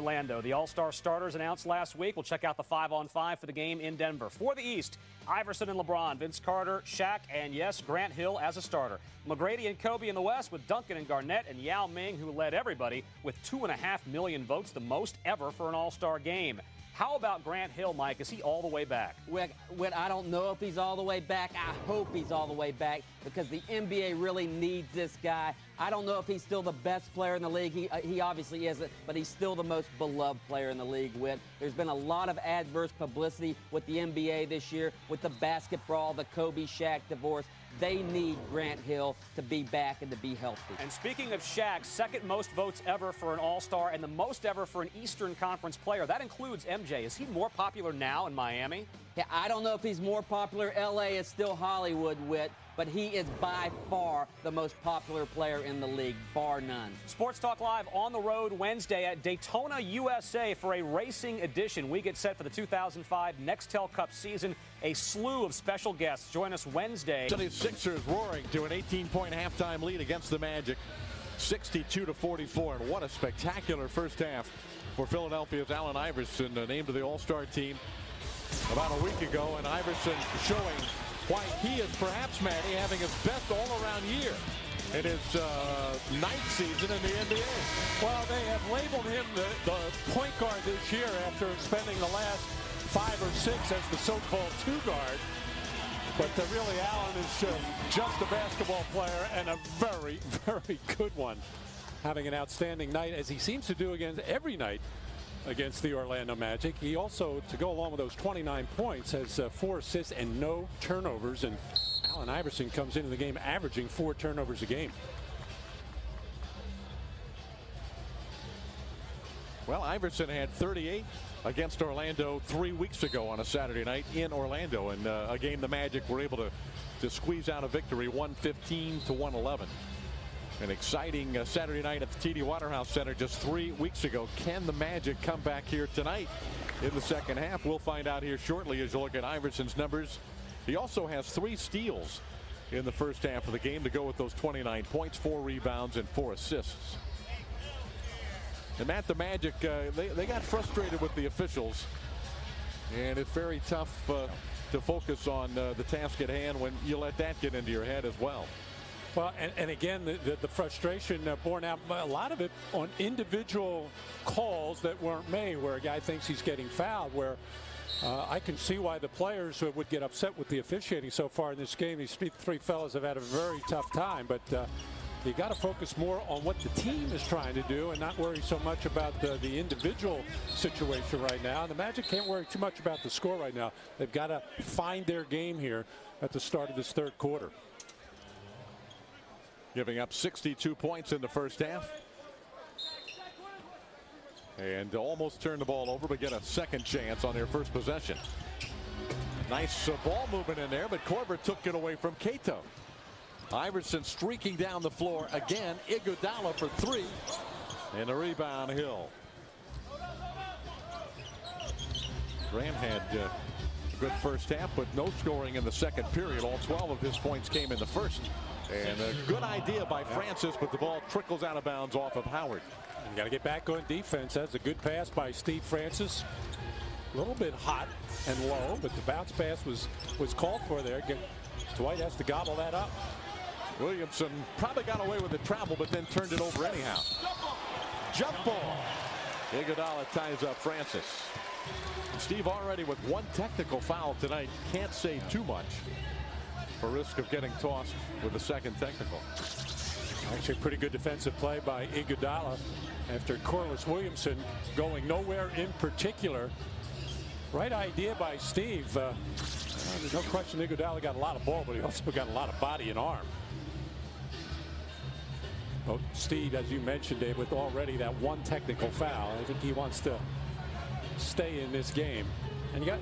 Orlando. The All-Star starters announced last week. We'll check out the 5-on-5 for the game in Denver. For the East, Iverson and LeBron, Vince Carter, Shaq, and yes, Grant Hill as a starter. McGrady and Kobe in the West with Duncan and Garnett and Yao Ming, who led everybody with 2.5 million votes, the most ever for an All-Star game. How about Grant Hill, Mike? Is he all the way back? I don't know if he's all the way back. I hope he's all the way back because the NBA really needs this guy. I don't know if he's still the best player in the league. He obviously isn't, but he's still the most beloved player in the league. There's been a lot of adverse publicity with the NBA this year, with the basketball, the Kobe-Shaq divorce. They need Grant Hill to be back and to be healthy. And speaking of Shaq, second most votes ever for an All-Star and the most ever for an Eastern Conference player. That includes MJ. Is he more popular now in Miami? Yeah, I don't know if he's more popular. L.A. is still Hollywood, but he is by far the most popular player in the league, bar none. Sports Talk Live on the road Wednesday at Daytona, USA for a racing edition. We get set for the 2005 Nextel Cup season. A slew of special guests join us Wednesday. The Sixers roaring to an 18-point halftime lead against the Magic, 62-44. And what a spectacular first half for Philadelphia's Allen Iverson, named to the All-Star team about a week ago. And Iverson showing why he is perhaps, Matty, having his best all-around year in his ninth season in the NBA. Well, they have labeled him the point guard this year after spending the last 5 or 6 as the so-called two-guard. But really, Allen is just a basketball player and a very, very good one. Having an outstanding night, as he seems to do against every night against the Orlando Magic. He also, to go along with those 29 points, has 4 assists and no turnovers. And Allen Iverson comes into the game averaging 4 turnovers a game. Well, Iverson had 38 against Orlando 3 weeks ago on a Saturday night in Orlando, and a game the Magic were able to squeeze out a victory, 115-111. An exciting Saturday night at the TD Waterhouse Center just 3 weeks ago. Can the Magic come back here tonight in the second half? We'll find out here shortly as you look at Iverson's numbers. He also has 3 steals in the first half of the game to go with those 29 points, 4 rebounds, and 4 assists. And Matt, the Magic, they got frustrated with the officials, and it's very tough to focus on the task at hand when you let that get into your head as well. Well, and again, the frustration borne out, a lot of it on individual calls that weren't made, where a guy thinks he's getting fouled, where I can see why the players would get upset with the officiating so far in this game. These 3 fellas have had a very tough time, but you got to focus more on what the team is trying to do and not worry so much about the individual situation right now. The Magic can't worry too much about the score right now. They've got to find their game here at the start of this third quarter. Giving up 62 points in the first half. And almost turned the ball over, but get a second chance on their first possession. Nice ball movement in there, but Korver took it away from Cato. Iverson streaking down the floor again. Iguodala for 3. And a rebound, Hill. Graham had a good first half, but no scoring in the second period. All 12 of his points came in the first. And a good idea by Francis, but the ball trickles out of bounds off of Howard. You got to get back on defense. That's a good pass by Steve Francis. A little bit hot and low, but the bounce pass was called for there. Dwight has to gobble that up. Williamson probably got away with the travel, but then turned it over anyhow. Jump ball. Iguodala ties up Francis. Steve already with 1 technical foul tonight. Can't say too much for risk of getting tossed with a second technical. Actually, pretty good defensive play by Iguodala after Corliss Williamson going nowhere in particular. Right idea by Steve. There's no question Iguodala got a lot of ball, but he also got a lot of body and arm. Well, Steve, as you mentioned, Dave, with already that 1 technical foul, I think he wants to stay in this game. And you got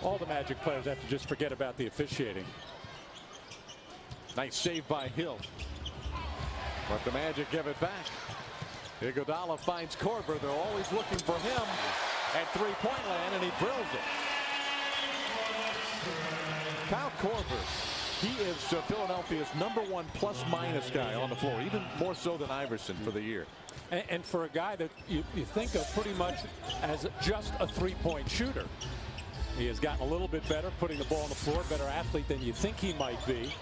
all the Magic players have to just forget about the officiating. Nice save by Hill. But the Magic give it back. Iguodala finds Korver. They're always looking for him at three-point land, and he drills it. Kyle Korver He is Philadelphia's #1 plus-minus guy on the floor, even more so than Iverson for the year. And for a guy that you think of pretty much as just a three-point shooter, he has gotten a little bit better putting the ball on the floor, better athlete than you think he might be.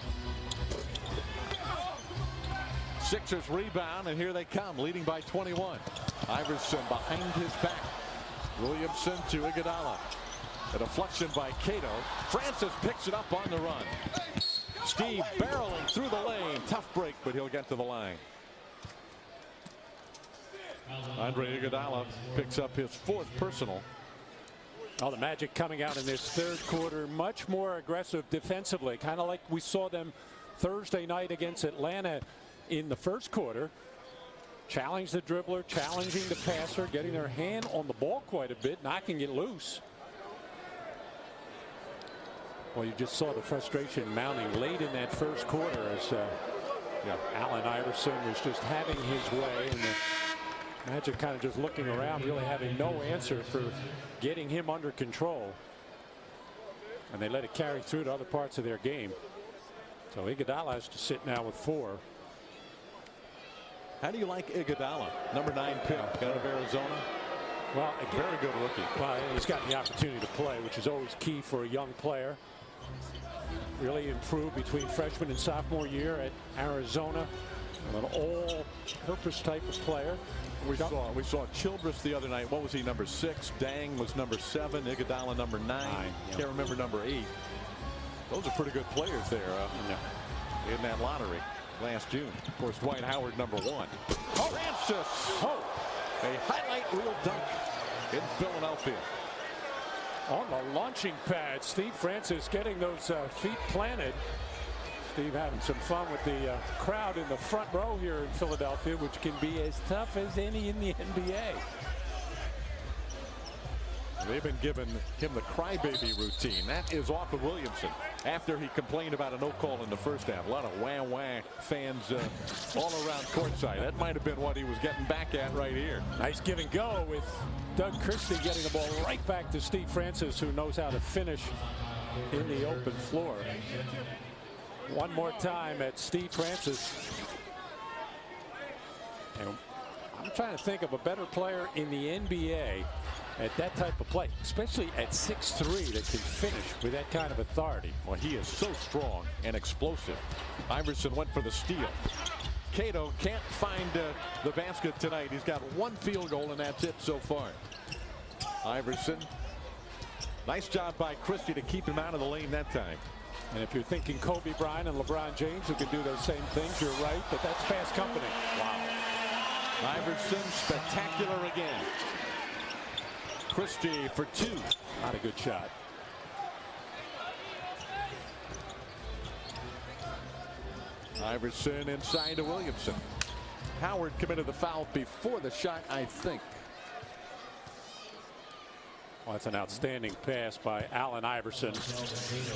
Sixers rebound, and here they come, leading by 21. Iverson behind his back. Williamson to Iguodala. A deflection by Cato. Francis picks it up on the run. Steve barreling through the lane. Tough break, but he'll get to the line. Andre Iguodala picks up his 4th personal. Oh, the Magic coming out in this 3rd quarter much more aggressive defensively, kind of like we saw them Thursday night against Atlanta in the 1st quarter. Challenge the dribbler, challenging the passer, getting their hand on the ball quite a bit, knocking it loose. Well, you just saw the frustration mounting late in that 1st quarter as Allen Iverson was just having his way, and the Magic kind of just looking around, really having no answer for getting him under control. And they let it carry through to other parts of their game. So Iguodala has to sit now with 4. How do you like Iguodala, #9 pick out of Arizona? Well, a very good rookie. Well, he's gotten the opportunity to play, which is always key for a young player. Really improved between freshman and sophomore year at Arizona. An all-purpose type of player. We saw Childress the other night. What was he, #6? Dang was #7. Iguodala #9. Can't remember #8. Those are pretty good players there in that lottery last June. Of course, Dwight Howard #1. Francis. A highlight reel dunk in Philadelphia. On the launching pad, Steve Francis getting those feet planted. Steve having some fun with the crowd in the front row here in Philadelphia, which can be as tough as any in the NBA. They've been giving him the crybaby routine. That is off of Williamson after he complained about a no call in the 1st half. A lot of wah-wah fans all around courtside. That might have been what he was getting back at right here. Nice give and go with Doug Christie getting the ball right back to Steve Francis, who knows how to finish in the open floor. One more time at Steve Francis. And I'm trying to think of a better player in the NBA at that type of play, especially at 6'3", that can finish with that kind of authority. Well, he is so strong and explosive. Iverson went for the steal. Cato can't find the basket tonight. He's got 1 field goal, and that's it so far. Iverson. Nice job by Christie to keep him out of the lane that time. And if you're thinking Kobe Bryant and LeBron James who can do those same things, you're right, but that's fast company. Wow. Iverson spectacular again. Christie for 2. Not a good shot. Iverson inside to Williamson. Howard committed the foul before the shot, I think. Well, that's an outstanding pass by Allen Iverson.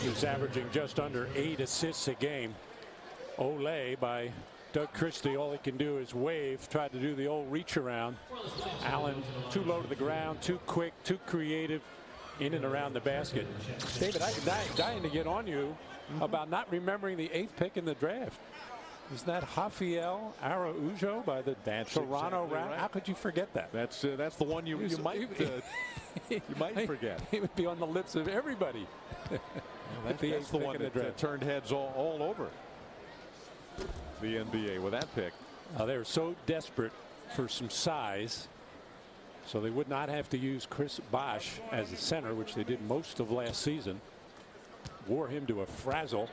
He's averaging just under 8 assists a game. Ole by Doug Christie. All he can do is wave, try to do the old reach around. Allen too low to the ground, too quick, too creative in and around the basket. David, I'm dying to get on you about not remembering the 8th pick in the draft. Isn't that Rafael Araujo by the Toronto Raptors? Right. How could you forget that? That's the one you might you might forget. It would be on the lips of everybody. That's the one that turned heads all over the NBA with that pick. They were so desperate for some size, so they would not have to use Chris Bosh as a center, which they did most of last season. Wore him to a frazzle.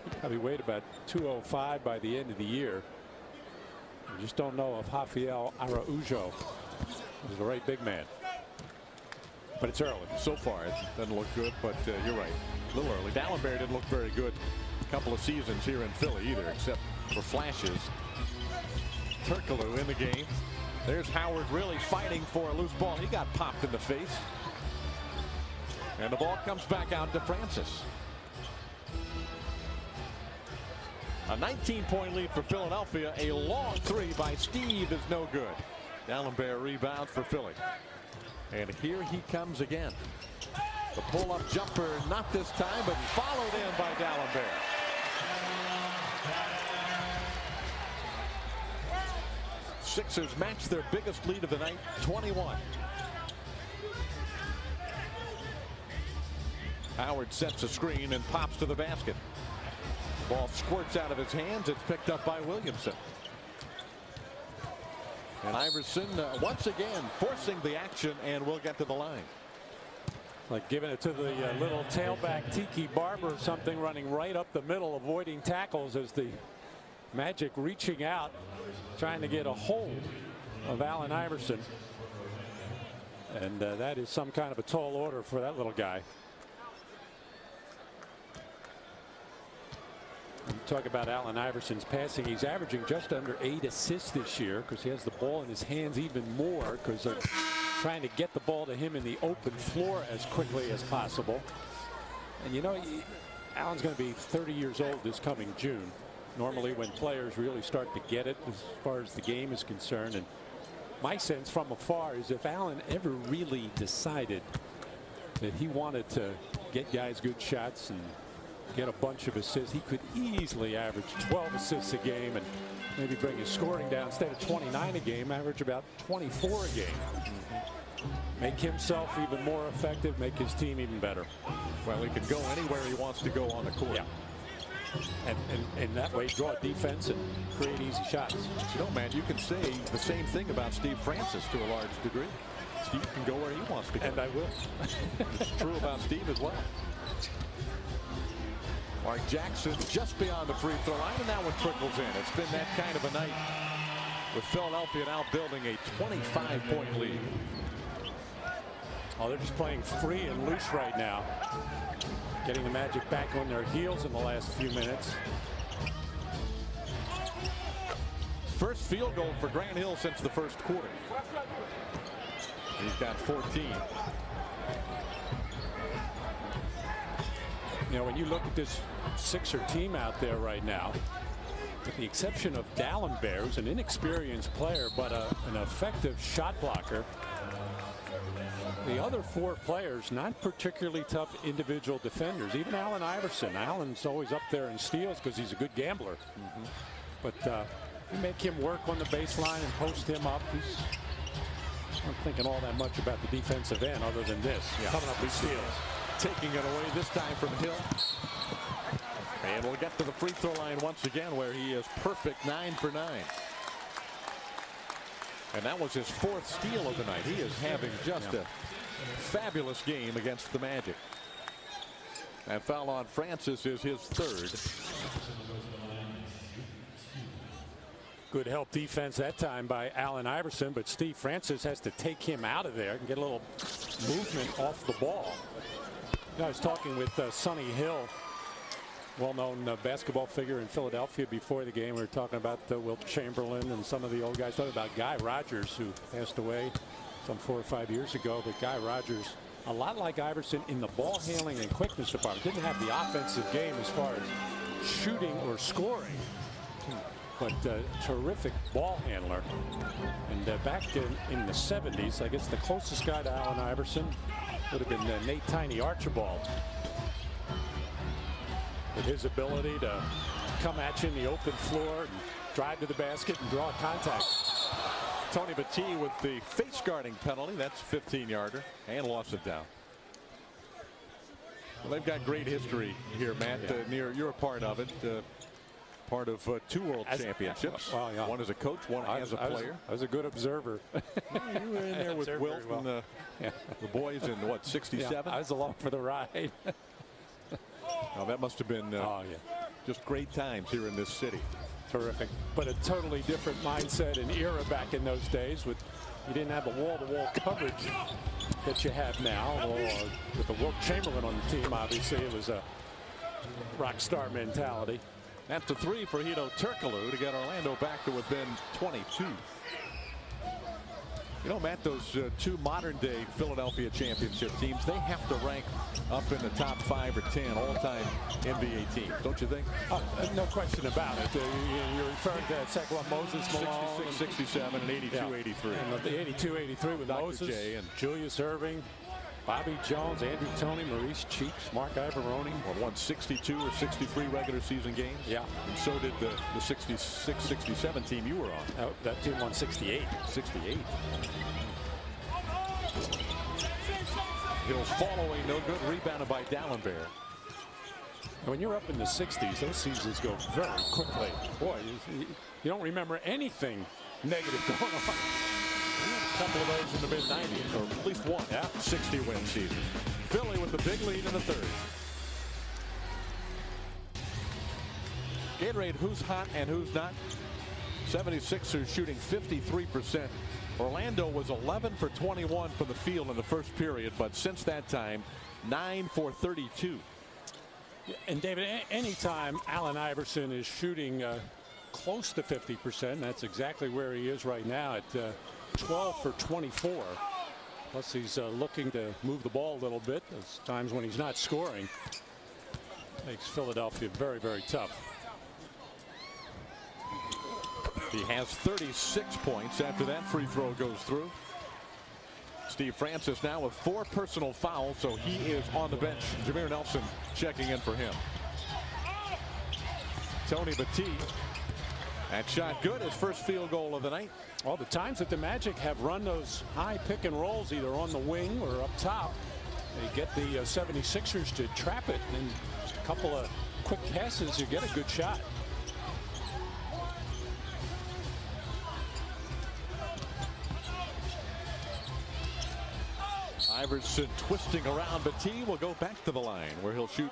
He probably weighed about 205 by the end of the year. You just don't know if Rafael Araujo is the right big man. But it's early. So far, it doesn't look good, but you're right. A little early. Dalembert didn't look very good a couple of seasons here in Philly either, except for flashes. Turkoglu in the game. There's Howard really fighting for a loose ball. He got popped in the face. And the ball comes back out to Francis. A 19-point lead for Philadelphia. A long 3 by Steve is no good. Dalembert rebounds for Philly. And here he comes again. The pull-up jumper, not this time, but followed in by Dalembert. Sixers match their biggest lead of the night, 21. Howard sets a screen and pops to the basket. Ball squirts out of his hands. It's picked up by Williamson. And Iverson once again forcing the action and will get to the line. Like giving it to the little tailback Tiki Barber or something, running right up the middle, avoiding tackles as the Magic reaching out, trying to get a hold of Allen Iverson. And that is some kind of a tall order for that little guy. You talk about Allen Iverson's passing. He's averaging just under 8 assists this year because he has the ball in his hands even more because they're trying to get the ball to him in the open floor as quickly as possible. And you know, Allen's going to be 30 years old this coming June. Normally when players really start to get it as far as the game is concerned. And my sense from afar is if Allen ever really decided that he wanted to get guys good shots and get a bunch of assists, he could easily average 12 assists a game and maybe bring his scoring down. Instead of 29 a game, average about 24 a game. Make himself even more effective, make his team even better. Well, he can go anywhere he wants to go on the court. Yeah. And that way draw defense and create easy shots. You know, man, you can say the same thing about Steve Francis to a large degree. Steve can go where he wants to go. And I will. It's true about Steve as well. Mark Jackson just beyond the free throw line, and that one trickles in. It's been that kind of a night with Philadelphia now building a 25-point lead. Oh, they're just playing free and loose right now. Getting the Magic back on their heels in the last few minutes. First field goal for Grant Hill since the first quarter. He's got 14. You know, when you look at this Sixer team out there right now, with the exception of Dalembert, who's an inexperienced player but an effective shot blocker, the other 4 players not particularly tough individual defenders. Even Allen Iverson. Allen's always up there in steals because he's a good gambler. But you make him work on the baseline and post him up. He's not thinking all that much about the defensive end other than this. Coming up with steals. Taking it away this time from Hill. And we'll get to the free throw line once again where he is perfect, 9 for 9. And that was his 4th steal of the night. He is having just a fabulous game against the Magic. And foul on Francis is his 3rd. Good help defense that time by Allen Iverson, but Steve Francis has to take him out of there and get a little movement off the ball. You know, I was talking with Sonny Hill, well-known basketball figure in Philadelphia before the game. We were talking about Wilt Chamberlain and some of the old guys. Talking about Guy Rogers, who passed away some 4 or 5 years ago. But Guy Rogers, a lot like Iverson in the ball handling and quickness department, didn't have the offensive game as far as shooting or scoring, but terrific ball handler. And back in the 70s, I guess the closest guy to Allen Iverson would have been Nate Tiny Archibald. With his ability to come at you in the open floor and drive to the basket and draw contact. Tony Battie with the face guarding penalty. That's a 15-yarder and lost it down. Well, they've got great history here, Matt. You're a part of it. Part of 2 world championships. Well, yeah. One as a coach, one as a player. I was a good observer. You were in there with Wilt and the boys in, what, 67? Yeah, I was along for the ride. Oh, that must have been just great times here in this city. Terrific. But a totally different mindset and era back in those days. You didn't have the wall-to-wall coverage that you have now. With the Wilt Chamberlain on the team, obviously, it was a rock star mentality. That's a 3 for Hedo Turkoglu to get Orlando back to within 22. You know, Matt, those 2 modern-day Philadelphia championship teams, they have to rank up in the top 5 or 10 all-time NBA teams, don't you think? No question about it. You're referring to Sekou Moses, Malone, 66, 67, and 82, 83. And the 82, 83 with Dr. Moses, J and Julius Erving, Bobby Jones, Andrew Toney, Maurice Cheeks, Mark Iverson. Won 62 or 63 regular season games. Yeah. And so did the 66-67 team you were on. That team won 68. 68. Hill's following, no good. Rebounded by Dalembert. When you're up in the 60s, those seasons go very quickly. Boy, you don't remember anything negative going on. A couple of those in the mid-90s, or at least one. Yeah, 60-win season. Philly with the big lead in the third. Gatorade, who's hot and who's not? 76ers shooting 53%. Orlando was 11 for 21 from the field in the first period, but since that time, 9 for 32. And David, anytime Allen Iverson is shooting close to 50%, that's exactly where he is right now at 12 for 24. Plus he's looking to move the ball a little bit. There's times when he's not scoring. Makes Philadelphia very, very tough. He has 36 points after that free throw goes through. Steve Francis now with 4 personal fouls, so he is on the bench. Jameer Nelson checking in for him. Tony Battie. That shot good. His first field goal of the night. All the times that the Magic have run those high pick and rolls either on the wing or up top, they get the 76ers to trap it, and a couple of quick passes, you get a good shot. Iverson twisting around. Battie will go back to the line where he'll shoot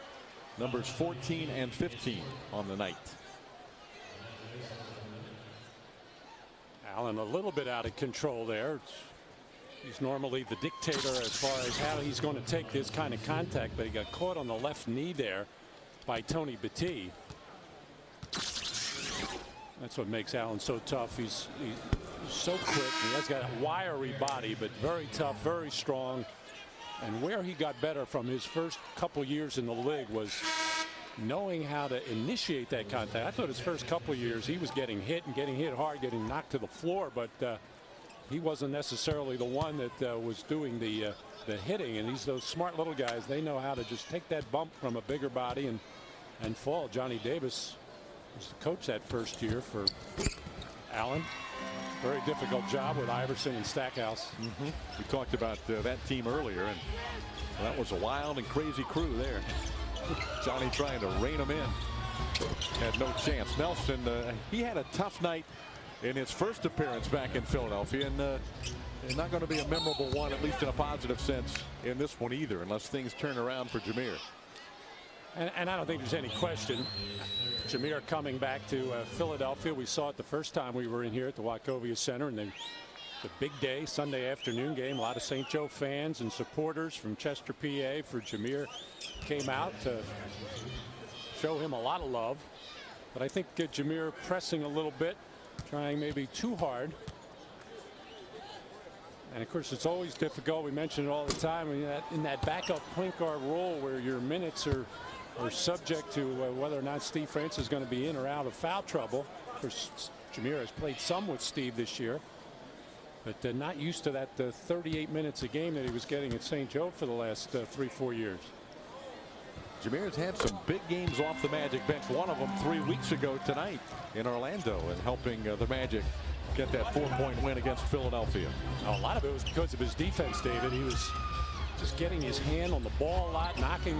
numbers 14 and 15 on the night. Allen a little bit out of control there. He's normally the dictator as far as how he's going to take this kind of contact, but he got caught on the left knee there by Tony Battie. That's what makes Allen so tough. He's so quick. He has got a wiry body, but very tough, very strong. And where he got better from his first couple years in the league was knowing how to initiate that contact. I thought his first couple years he was getting hit and getting hit hard, getting knocked to the floor, but he wasn't necessarily the one that was doing the hitting. And those smart little guys, they know how to just take that bump from a bigger body and fall. Johnny Davis was the coach that first year for Allen. Very difficult job with Iverson and Stackhouse. We talked about that team earlier, and that was a wild and crazy crew there. Johnny trying to rein them in. Had no chance. Nelson, he had a tough night in his first appearance back in Philadelphia, and not going to be a memorable one, at least in a positive sense, in this one either, unless things turn around for Jameer. And I don't think there's any question. Jameer coming back to Philadelphia. We saw it the first time we were in here at the Wachovia Center, and then the big day, Sunday afternoon game. A lot of St. Joe fans and supporters from Chester, PA for Jameer came out to show him a lot of love. But I think Jameer pressing a little bit, trying maybe too hard. And of course, it's always difficult. We mention it all the time in that backup point guard role where your minutes are subject to whether or not Steve Francis is going to be in or out of foul trouble. Of course, Jameer has played some with Steve this year, but not used to that 38 minutes a game that he was getting at St. Joe for the last 3-4 years. Jameer's had some big games off the Magic bench. One of them 3 weeks ago tonight in Orlando, and helping the Magic get that 4-point win against Philadelphia. A lot of it was because of his defense, David. He was just getting his hand on the ball a lot, knocking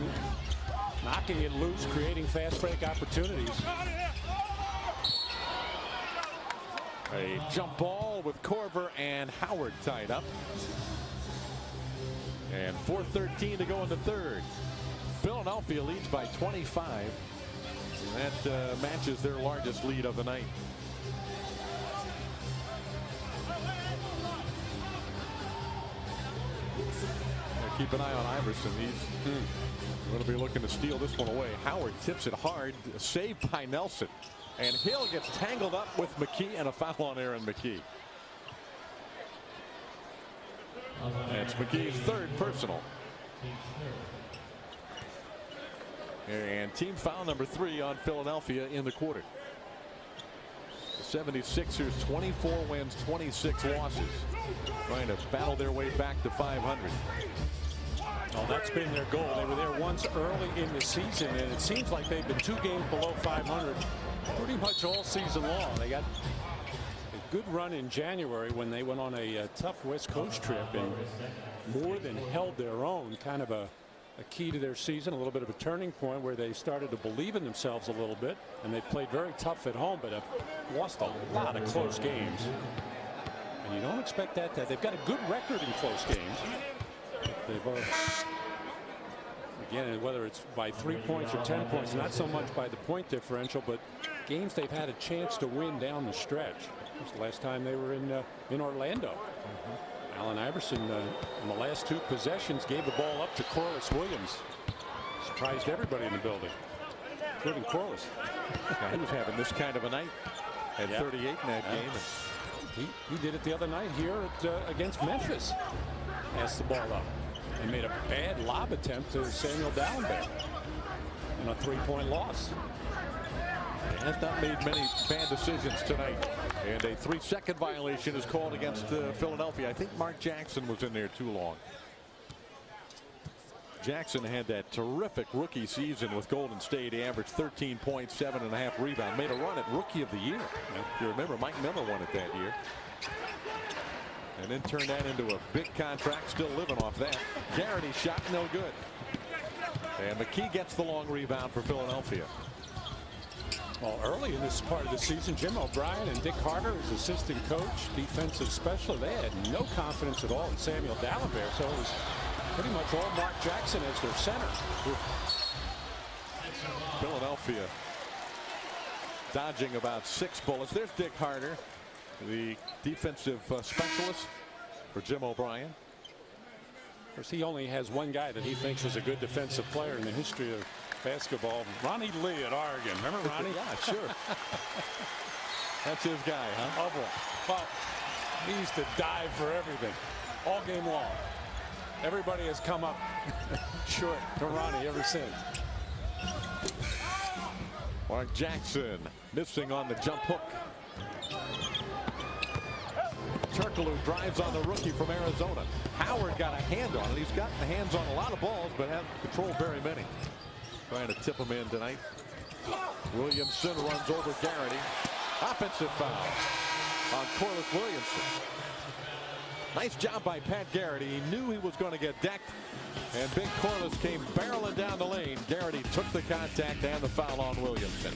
it loose, creating fast break opportunities. A jump ball with Korver and Howard tied up. And 4:13 to go in the third. Philadelphia leads by 25. And that matches their largest lead of the night. Keep an eye on Iverson. He's going to be looking to steal this one away. Howard tips it hard, saved by Nelson. And Hill gets tangled up with McKee, and a foul on Aaron McKee. That's McKee's third personal. And team foul number 3 on Philadelphia in the quarter. The 76ers 24 wins, 26 losses. Trying to battle their way back to 500. Well, that's been their goal. They were there once early in the season, and it seems like they've been 2 games below 500 pretty much all season long. They got a good run in January when they went on a tough West Coast trip and more than held their own. Kind of a key to their season, a little bit of a turning point where they started to believe in themselves a little bit, and they played very tough at home, but have lost a lot of close games. And you don't expect that. They've got a good record in close games. They've again, whether it's by 3 points or 10 points, not so much by the point differential, but games they've had a chance to win down the stretch. It was the last time they were in Orlando. Allen Iverson in the last 2 possessions gave the ball up to Corliss Williams. Surprised everybody in the building, including Corliss. He was having this kind of a night at 38 in that game. He did it the other night here against Memphis. Passed the ball up and made a bad lob attempt to Samuel Dalembert in a 3-point loss. He has not made many bad decisions tonight. And a 3-second violation is called against Philadelphia. I think Mark Jackson was in there too long. Jackson had that terrific rookie season with Golden State. He averaged 13 points, 7.5 rebounds. Made a run at Rookie of the Year. If you remember, Mike Miller won it that year. And then turned that into a big contract, still living off that. Garrity shot no good. And McKee gets the long rebound for Philadelphia. Well, early in this part of the season, Jim O'Brien and Dick Carter, his assistant coach, defensive specialist, they had no confidence at all in Samuel Dalembert. So it was pretty much all Mark Jackson as their center. Philadelphia dodging about 6 bullets. There's Dick Carter, the defensive specialist for Jim O'Brien. Of course, he only has one guy that he thinks is a good defensive player in the history of basketball. Ronnie Lee at Oregon. Remember Ronnie? Yeah, sure. That's his guy, huh? Well, he used to dive for everything all game long. Everybody has come up short to Ronnie ever since. Mark Jackson missing on the jump hook. Turkoglu drives on the rookie from Arizona. Howard got a hand on it. He's got the hands on a lot of balls, but hasn't controlled very many. Trying to tip him in tonight. Williamson runs over Garrity. Offensive foul on Corliss Williamson. Nice job by Pat Garrity. He knew he was going to get decked, and big Corliss came barreling down the lane. Garrity took the contact and the foul on Williamson.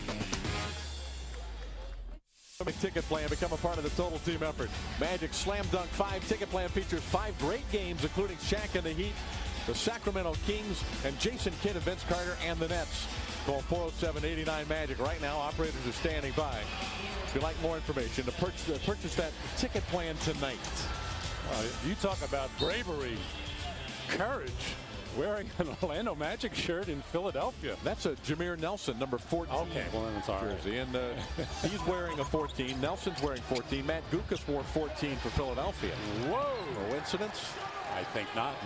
Ticket plan, become a part of the total team effort. Magic Slam Dunk 5 ticket plan features 5 great games, including Shaq and the Heat, the Sacramento Kings, and Jason Kidd and Vince Carter and the Nets. Call 407-89 Magic right now. Operators are standing by. If you'd like more information to purchase that ticket plan tonight. You talk about bravery, courage. Wearing an Orlando Magic shirt in Philadelphia. That's a Jameer Nelson, number 14. Okay, well, that's all right. Jersey. And he's wearing a 14. Nelson's wearing 14. Matt Gukas wore 14 for Philadelphia. Whoa. Coincidence? I think not.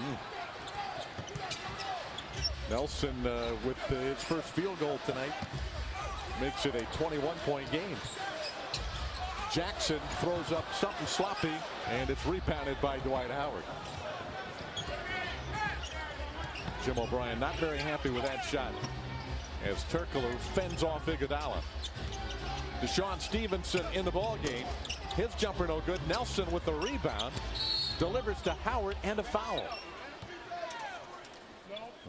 Nelson with his first field goal tonight makes it a 21-point game. Jackson throws up something sloppy, and it's rebounded by Dwight Howard. Jim O'Brien not very happy with that shot as Turkoglu fends off Iguodala. Deshaun Stevenson in the ball game. His jumper no good. Nelson with the rebound delivers to Howard and a foul.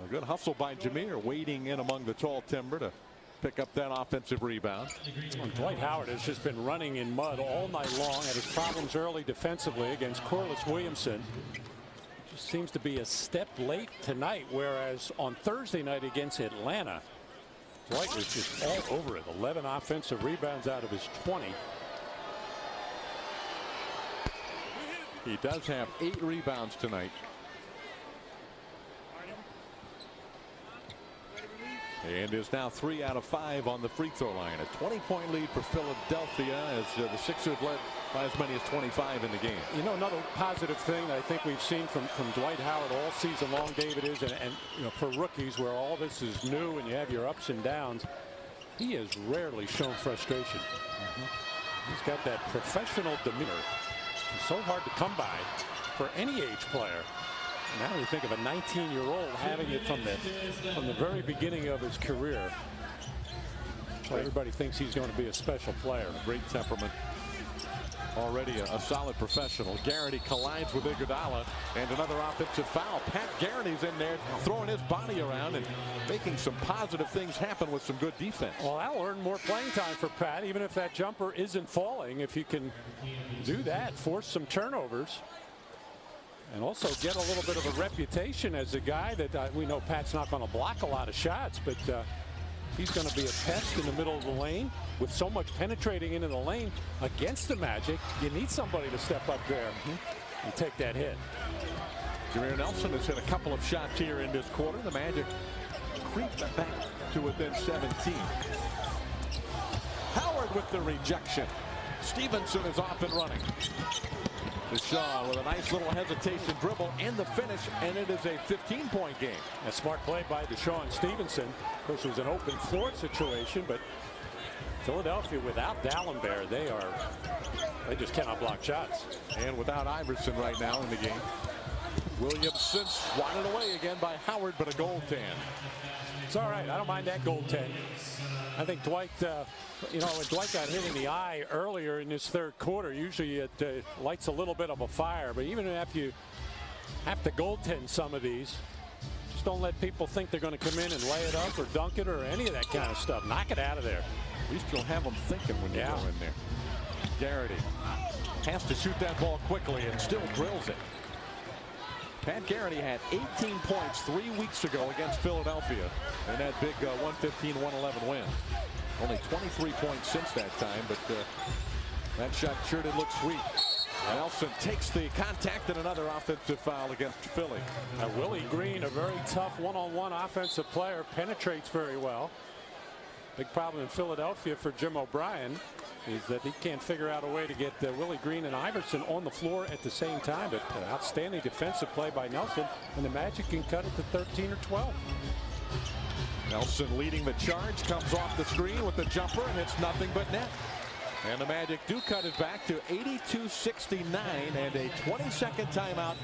A good hustle by Jameer, wading in among the tall timber to pick up that offensive rebound. Dwight Howard has just been running in mud all night long. Had his problems early defensively against Corliss Williamson. Just seems to be a step late tonight, whereas on Thursday night against Atlanta, Dwight was just all over it. 11 offensive rebounds out of his 20. He does have 8 rebounds tonight. And is now 3 out of 5 on the free throw line. A 20-point lead for Philadelphia as the Sixers led by as many as 25 in the game. You know, another positive thing that I think we've seen from Dwight Howard all season long, David, is, and you know, for rookies where all this is new and you have your ups and downs, he has rarely shown frustration. He's got that professional demeanor. It's so hard to come by for any age player. Now you think of a 19-year-old having it from the very beginning of his career. So everybody thinks he's going to be a special player. Great temperament. Already a solid professional. Garrity collides with Iguodala, and another offensive foul. Pat Garrity's in there throwing his body around and making some positive things happen with some good defense. Well, that'll earn more playing time for Pat, even if that jumper isn't falling. If you can do that, force some turnovers, and also get a little bit of a reputation as a guy that we know Pat's not going to block a lot of shots, but he's going to be a pest in the middle of the lane. With so much penetrating into the lane against the Magic, you need somebody to step up there and take that hit. Jameer Nelson has hit a couple of shots here in this quarter. The Magic creep back to within 17. Howard with the rejection. Stevenson is off and running. Deshaun with a nice little hesitation dribble and the finish, and it is a 15-point game. A smart play by Deshaun Stevenson. Of course, it was an open floor situation, but Philadelphia without Dalembert, they just cannot block shots. And without Iverson right now in the game. Williamson swatted away again by Howard, but a goaltend. It's all right. I don't mind that goaltend. I think Dwight, when Dwight got hit in the eye earlier in this third quarter, usually it lights a little bit of a fire. But even if you have to goaltend some of these, just don't let people think they're going to come in and lay it up or dunk it or any of that kind of stuff. Knock it out of there. At least you'll have them thinking when you go in there. Garrity has to shoot that ball quickly and still drills it. Pat Garrity had 18 points 3 weeks ago against Philadelphia in that big 115-111 win. Only 23 points since that time, but that shot sure did look sweet. Nelson takes the contact and another offensive foul against Philly. Willie Green, a very tough one-on-one offensive player, penetrates very well. Big problem in Philadelphia for Jim O'Brien is that he can't figure out a way to get Willie Green and Iverson on the floor at the same time. But an outstanding defensive play by Nelson, and the Magic can cut it to 13 or 12. Nelson leading the charge, comes off the screen with the jumper, and it's nothing but net. And the Magic do cut it back to 82-69, and a 20-second timeout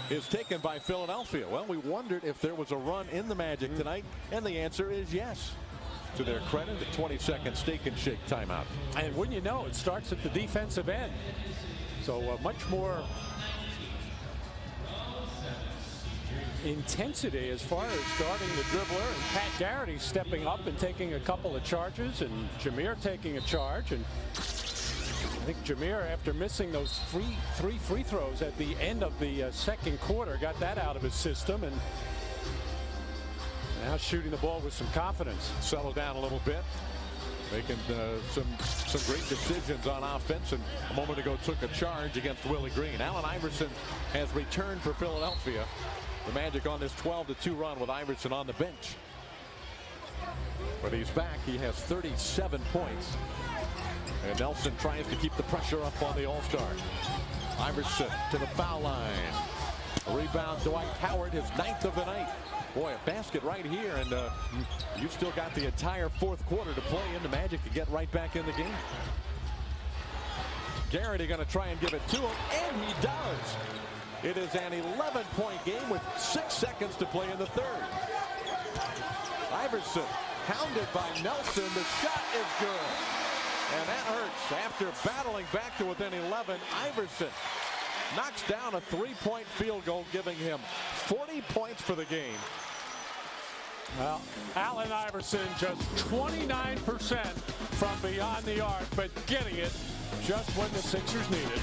is taken by Philadelphia. Well, we wondered if there was a run in the Magic tonight, and the answer is yes. To their credit, a 20-second steak and shake timeout. And when you know, it starts at the defensive end. So much more intensity as far as starting the dribbler, and Pat Garrity stepping up and taking a couple of charges, and Jameer taking a charge. And I think Jameer, after missing those three free throws at the end of the second quarter, got that out of his system, and now shooting the ball with some confidence. Settle down a little bit. Making some great decisions on offense, and a moment ago took a charge against Willie Green. Allen Iverson has returned for Philadelphia. The Magic on this 12-2 run with Iverson on the bench. But he's back. He has 37 points. And Nelson tries to keep the pressure up on the All-Star. Iverson to the foul line. A rebound, Dwight Howard, his 9th of the night. Boy, a basket right here, and you've still got the entire fourth quarter to play in. The Magic to get right back in the game. Garrity going to try and give it to him, and he does. It is an 11-point game with 6 seconds to play in the third. Iverson hounded by Nelson. The shot is good, and that hurts. After battling back to within 11, Iverson knocks down a 3-point field goal, giving him 40 points for the game. Well, Allen Iverson just 29% from beyond the arc, but getting it just when the Sixers need it.